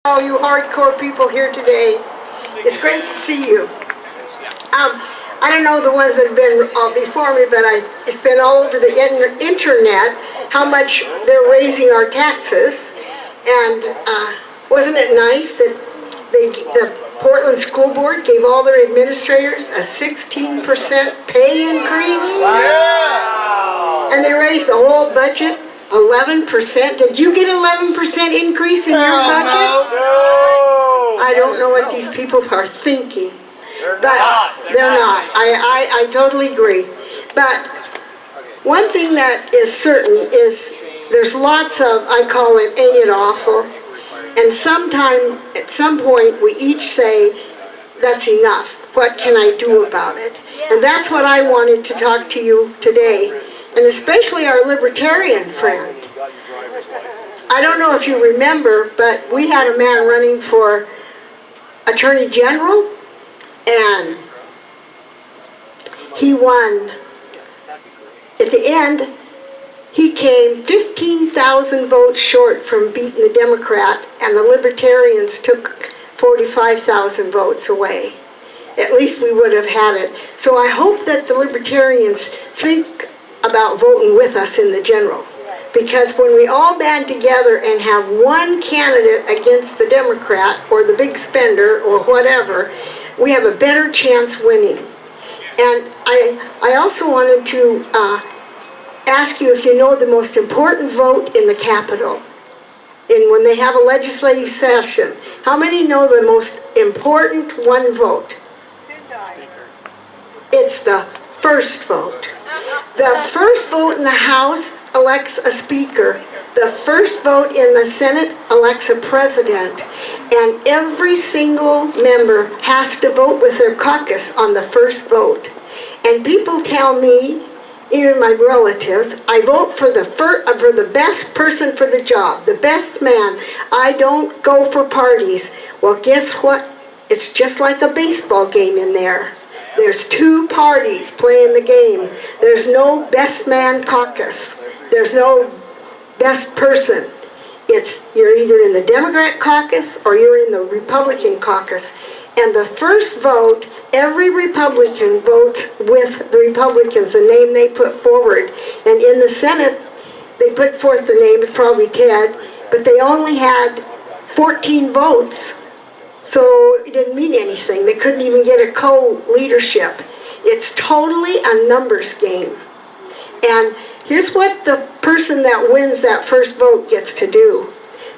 All you hardcore people here today. It's great to see you. I don't know the ones that have been before me, but it's been all over the internet how much they're raising our taxes. And wasn't it nice that the Portland School Board gave all their administrators a 16% pay increase? Wow. And they raised the whole budget 11%. Did you get 11% increase in your budget? No. I don't know what these people are thinking. But they're not. I totally agree. But one thing that is certain is there's lots of, I call it, ain't it awful? And sometime, at some point, we each say, that's enough. What can I do about it? And that's what I wanted to talk to you today, and especially our libertarian friend. I don't know if you remember, but we had a man running for Attorney General, and he won. At the end, he came 15,000 votes short from beating the Democrat, and the Libertarians took 45,000 votes away. At least we would have had it. So I hope that the Libertarians think about voting with us in the general. Because when we all band together and have one candidate against the Democrat or the big spender or whatever, we have a better chance winning. And I also wanted to ask you if you know the most important vote in the Capitol. When they have a legislative session, how many know the most important one vote? It's the first vote. The first vote in the House elects a speaker. The first vote in the Senate elects a president. And every single member has to vote with their caucus on the first vote. And people tell me, even my relatives, I vote for the best person for the job, the best man. I don't go for parties. Well, guess what? It's just like a baseball game in there. There's two parties playing the game. There's no best man caucus. There's no best person. You're either in the Democrat caucus or you're in the Republican caucus. And the first vote, every Republican votes with the Republicans, the name they put forward. And in the Senate, they put forth the name, it's probably Ted, but they only had 14 votes. So it didn't mean anything. They couldn't even get a co-leadership. It's totally a numbers game. And here's what the person that wins that first vote gets to do.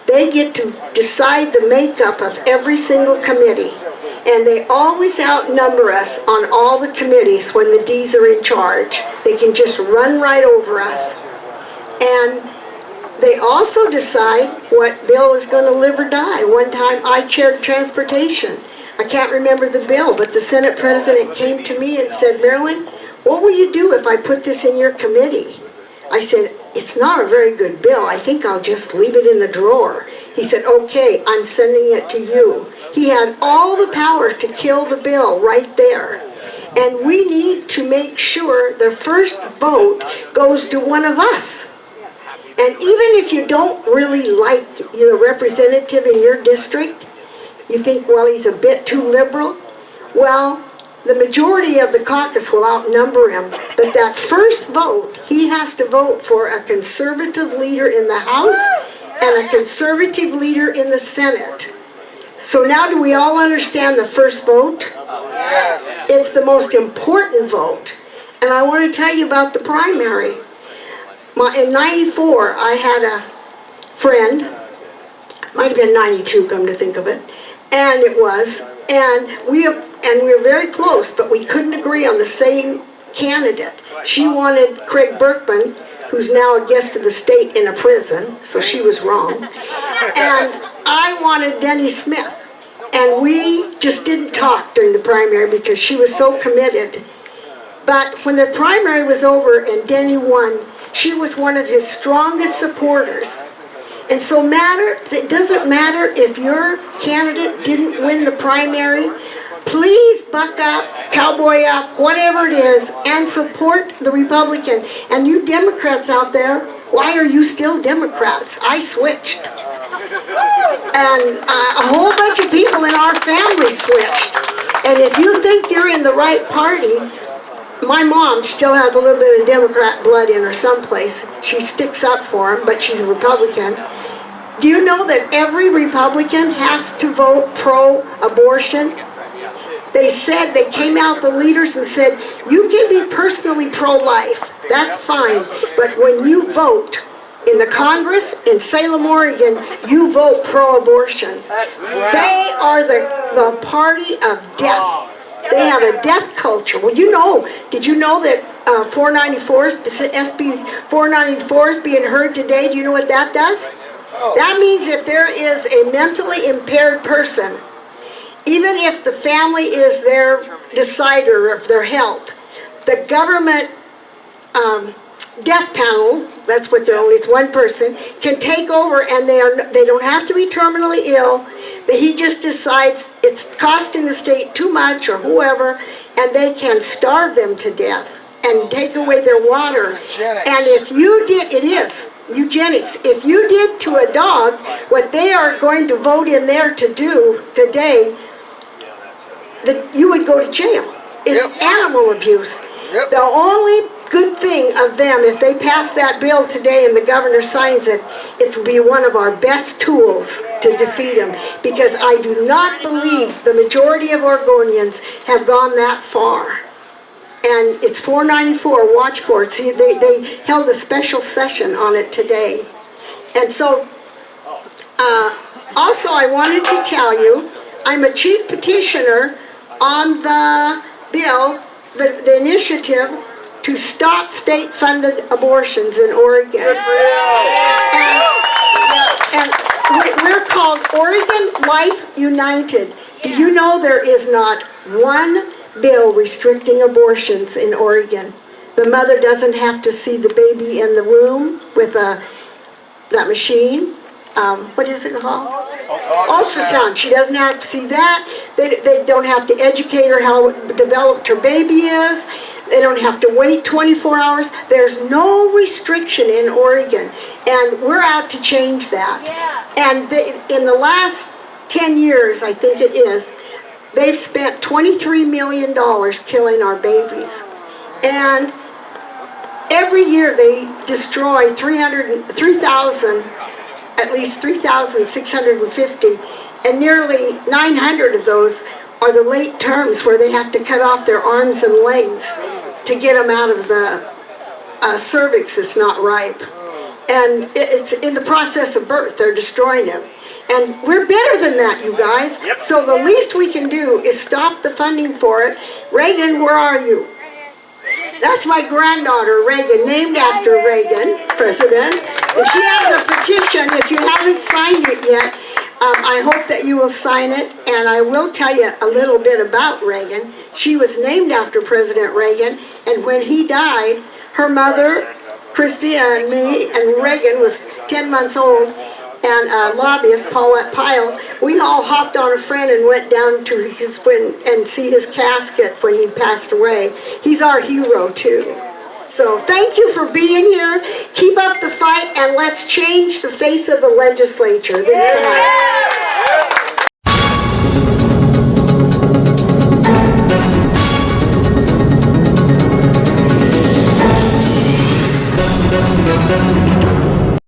They get to decide the makeup of every single committee. And they always outnumber us on all the committees when the D's are in charge. They can just run right over us. And they also decide what bill is going to live or die. One time I chaired transportation. I can't remember the bill, but the Senate president came to me and said, Marilyn, what will you do if I put this in your committee? I said, it's not a very good bill. I think I'll just leave it in the drawer. He said, okay, I'm sending it to you. He had all the power to kill the bill right there. And we need to make sure the first vote goes to one of us. And even if you don't really like your representative in your district, you think, well, he's a bit too liberal, well, the majority of the caucus will outnumber him. But that first vote, he has to vote for a conservative leader in the House and a conservative leader in the Senate. So now do we all understand the first vote? Yes. It's the most important vote. And I want to tell you about the primary. In 94, I had a friend, might have been 92, come to think of it, and it was, and we were very close, but we couldn't agree on the same candidate. She wanted Craig Berkman, who's now a guest of the state in a prison, so she was wrong, and I wanted Denny Smith. And we just didn't talk during the primary because she was so committed. But when the primary was over and Denny won, she was one of his strongest supporters. And so it doesn't matter if your candidate didn't win the primary. Please buck up, cowboy up, whatever it is, and support the Republican. And you Democrats out there, why are you still Democrats? I switched. And a whole bunch of people in our family switched. And if you think you're in the right party, my mom still has a little bit of Democrat blood in her someplace. She sticks up for him, but she's a Republican. Do you know that every Republican has to vote pro-abortion? They said, they came out, the leaders, and said, you can be personally pro-life, that's fine, but when you vote in the Congress in Salem, Oregon, you vote pro-abortion. They are the party of death. They have a death culture. Well, you know, did you know that 494s, SB 494 is being heard today? Do you know what that does? That means if there is a mentally impaired person, even if the family is their decider of their health, the government death panel, that's what they're only, it's one person, can take over, and they don't have to be terminally ill, but he just decides it's costing the state too much or whoever, and they can starve them to death and take away their water. And if you did, it is eugenics. If you did to a dog what they are going to vote in there to do today, that you would go to jail. It's animal abuse. The only good thing of them, if they pass that bill today and the governor signs it, it will be one of our best tools to defeat them, because I do not believe the majority of Oregonians have gone that far. And it's 494, watch for it. See, they held a special session on it today. And so, also I wanted to tell you, I'm a chief petitioner on the bill, the initiative to stop state-funded abortions in Oregon. And we're called Oregon Life United. Do you know there is not one bill restricting abortions in Oregon? The mother doesn't have to see the baby in the womb with that machine. What is it called? Ultrasound. She doesn't have to see that. They don't have to educate her how developed her baby is. They don't have to wait 24 hours. There's no restriction in Oregon, and we're out to change that. And in the last 10 years, I think it is, they've spent $23 million killing our babies. And every year they destroy at least 3,650, and nearly 900 of those are the late terms where they have to cut off their arms and legs to get them out of the cervix that's not ripe. And it's in the process of birth, they're destroying them. And we're better than that, you guys. So the least we can do is stop the funding for it. Reagan, where are you? That's my granddaughter, Reagan, named after Reagan, President. And she has a petition. If you haven't signed it yet, I hope that you will sign it. And I will tell you a little bit about Reagan. She was named after President Reagan. And when he died, her mother, Christy, and me, and Reagan was 10 months old, and lobbyist Paulette Pyle, we all hopped on a friend and went down to and see his casket when he passed away. He's our hero too. So thank you for being here. Keep up the fight, and let's change the face of the legislature this time.